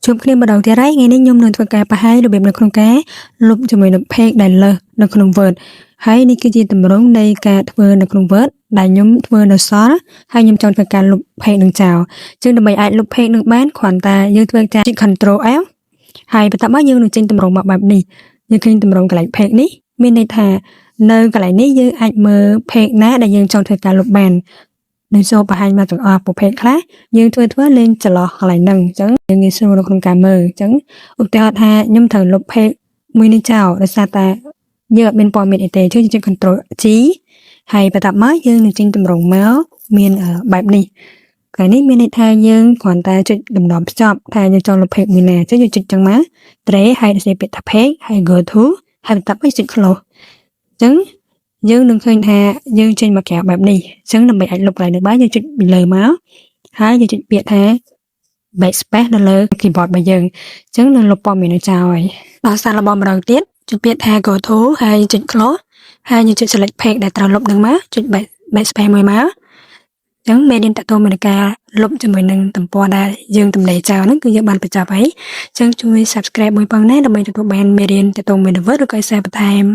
ជួបគ្នាម្ដងទៀតហើយថ្ងៃនេះខ្ញុំនឹងធ្វើការបង្ហាញរបៀបនៅក្នុងការលុបជាមួយនឹង page ដែលលើសនៅក្នុង Word ហើយនេះគឺជាទម្រង់នៃការធ្វើនៅក្នុង Word ដែលខ្ញុំធ្វើនៅសល់ហើយខ្ញុំចង់ធ្វើការលុប page នឹងចោលជាងដើម្បីអាចលុប page នឹងបានគ្រាន់តែយើងធ្វើការ Ctrl F ហើយបន្ទាប់មកយើងនឹងចេញទម្រង់មកបែបនេះយើងឃើញទម្រង់កន្លែង page នេះមានន័យថានៅកន្លែងនេះយើងអាចមើល page ណាដែលយើងចង់ធ្វើការលុបបាននៅចូលបង្ហាញមកទាំងអស់ប្រភេទខ្លះយើងធ្វើលេងចន្លោះកន្លែងហ្នឹងអញ្ចឹងយើងងាយស្រួលនៅក្នុងការមើលអញ្ចឹងឧទាហរណ៍ថាខ្ញុំត្រូវលុប page មួយនេះចោលដោយសារតែយើងអត់មានព័ត៌មានអីទេជួយចុច Ctrl G ហើយបន្ទាប់មកយើងនឹងចេញទម្រង់មកមានបែបនេះកន្លែងនេះមានន័យថាយើងគ្រាន់តែចុចដំណំភ្ជាប់ថាយើងចង់លុប page មួយណាអញ្ចឹងយើងចុចចឹងមក Drag ហើយសេពាក្យថា page ហើយ go to ហើយបន្ទាប់មកចុច close អញ្ចឹងយើងនឹងឃើញថាយើងចេញមកក្រៅបែបនេះអញ្ចឹងដើម្បីអាចលុបកន្លែងនេះបានយើងចុចពីលើមកហើយយើងចុចពាក្យថា backspace នៅលើ keyboard របស់យើងអញ្ចឹងនឹងលុបព័ត៌មាននោះចោលហើយដល់សាររបស់ម្ដងទៀតចុចពាក្យថា go to ហើយចុច close ហើយយើងចុច select page ដែលត្រូវលុបនឹងមកចុច backspace មួយមកអញ្ចឹងមេរៀនតទៅមានការលុបជាមួយនឹងទំព័រដែលយើងទំនេរចោលហ្នឹងគឺយើងបានបញ្ចប់ហើយអញ្ចឹងជួយ subscribe មួយផងណាដើម្បីទទួលបានមេរៀនតទៅមួយ Word ឬក៏សារបន្ថែម